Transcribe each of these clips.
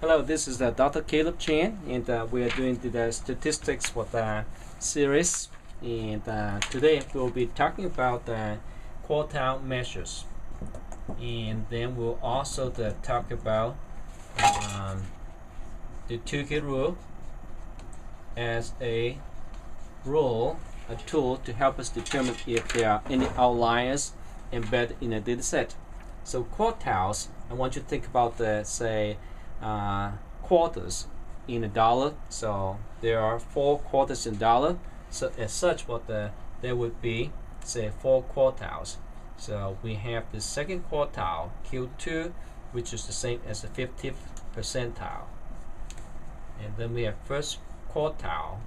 Hello, this is Dr. Caleb Chan, and we are doing the statistics for the series. And today we'll be talking about the quartile measures, and then we'll also talk about the Tukey Rule as a rule, a tool to help us determine if there are any outliers embedded in a data set. So quartiles, I want you to think about the quarters in a dollar. So there are 4 quarters in dollar. So as such, there would be, say, 4 quartiles. So we have the second quartile, Q2, which is the same as the 50th percentile. And then we have first quartile,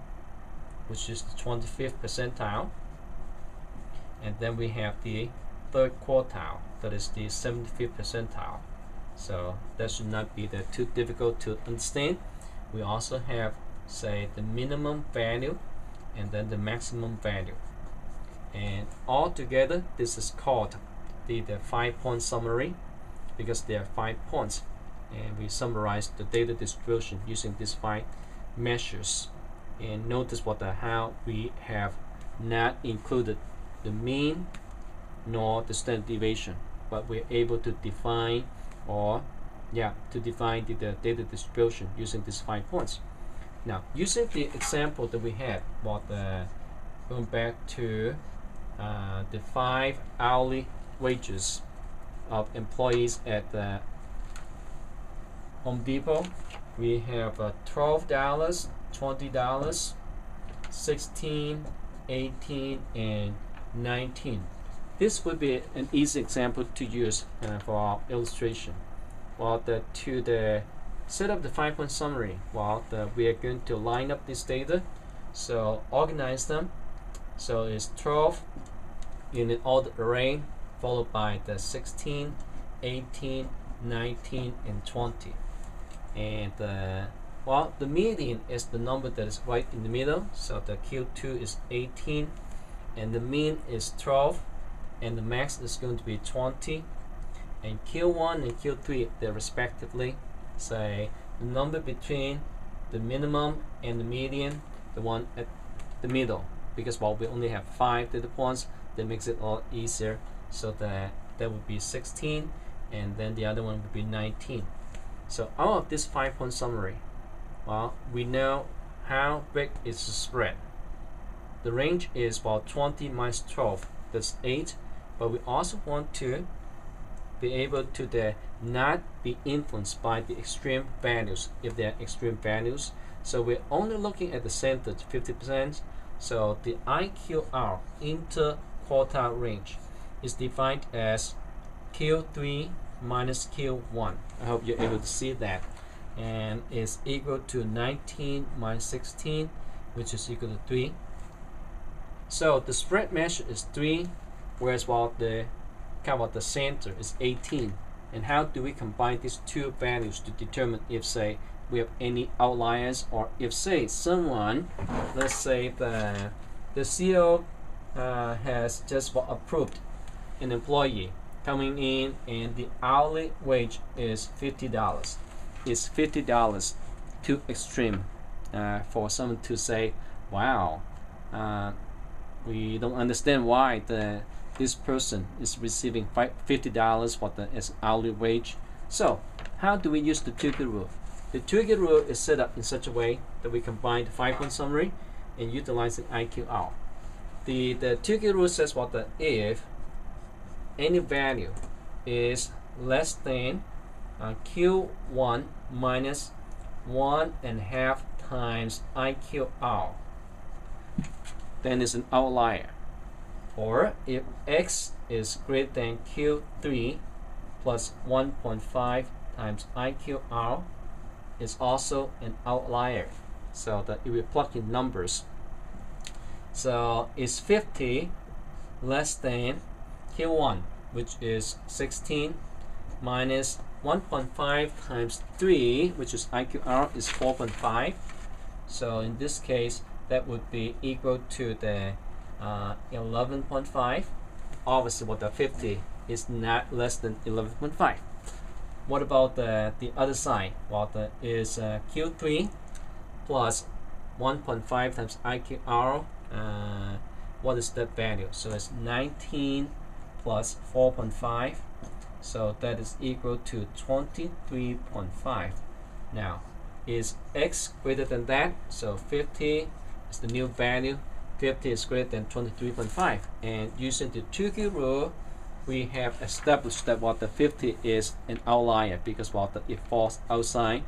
which is the 25th percentile. And then we have the third quartile, that is the 75th percentile. So that should not be too difficult to understand. We also have, say, the minimum value and then the maximum value. And all together, this is called the 5-point summary, because there are 5 points. And we summarize the data distribution using these 5 measures. And notice how we have not included the mean nor the standard deviation, but we're able to define the data distribution using these 5 points. Now, using the example that we had, going back to the 5 hourly wages of employees at the Home Depot, we have $12, $20, $16, $18, and $19. This would be an easy example to use for our illustration. To set up the 5-point summary, we are going to line up this data. So organize them. So it's 12 in an order array, followed by the 16, 18, 19, and 20. And the median is the number that is right in the middle. So the Q2 is 18, and the mean is 12, and the max is going to be 20. And Q1 and Q3, they're respectively, say, the number between the minimum and the median, the one at the middle. Because we only have 5 data points, that makes it a lot easier. So that would be 16, and then the other one would be 19. So out of this 5-point summary, we know how big is the spread. The range is about 20 minus 12, that's 8. But we also want to be able to not be influenced by the extreme values, if they are extreme values. So we're only looking at the center, 50%. So the IQR, interquartile range, is defined as Q3 minus Q1. I hope you're able to see that. And is equal to 19 minus 16, which is equal to 3. So the spread measure is 3, whereas the center is 18. And how do we combine these 2 values to determine if, say, we have any outliers, or if, say, someone, let's say the CEO has just approved an employee coming in and the hourly wage is $50. Is $50 too extreme for someone to say, wow, we don't understand why this person is receiving $50 for as hourly wage? So how do we use the Tukey Rule? The Tukey Rule is set up in such a way that we combine the 5-point summary and utilizing IQR. The Tukey Rule says if any value is less than Q1 minus 1.5 times IQR, then it's an outlier. Or if X is greater than Q3 plus 1.5 times IQR, is also an outlier. So that if we plug in numbers, so is 50 less than Q1, which is 16, minus 1.5 times 3, which is IQR, is 4.5. So in this case, that would be equal to the 11.5. Obviously, the 50 is not less than 11.5. What about the other side? Well, is Q3 plus 1.5 times IQR. What is that value? So it's 19 plus 4.5. So that is equal to 23.5. Now, is x greater than that? So 50 is the new value. 50 is greater than 23.5. And using the Tukey rule, we have established that what the 50 is an outlier because what it falls outside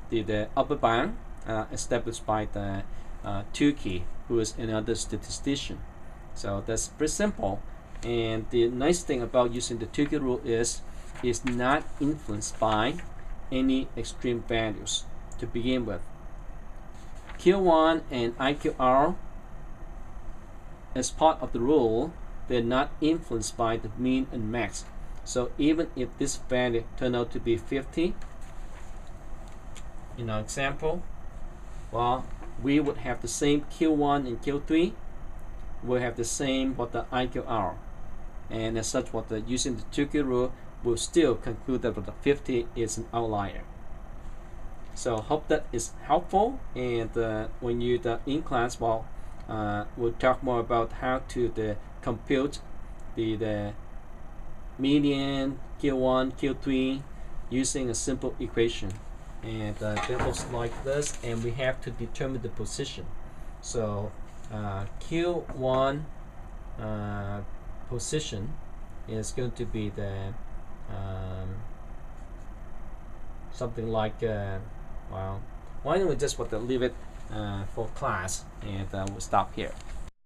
the upper bound established by the Tukey, who is another statistician. So that's pretty simple. And the nice thing about using the Tukey rule is it's not influenced by any extreme values to begin with. Q1 and IQR, as part of the rule, they're not influenced by the mean and max. So even if this value turn out to be 50, in our example, well, we would have the same Q1 and Q3. We'll have the same what the IQR, and as such, what the using the Tukey rule, we'll still conclude that the 50 is an outlier. So hope that is helpful. And when you in class, well, we'll talk more about how to compute the median Q1, Q3 using a simple equation. And that looks like this, and we have to determine the position. So Q1 position is going to be the something like well, why don't we just leave it for class, and we'll stop here.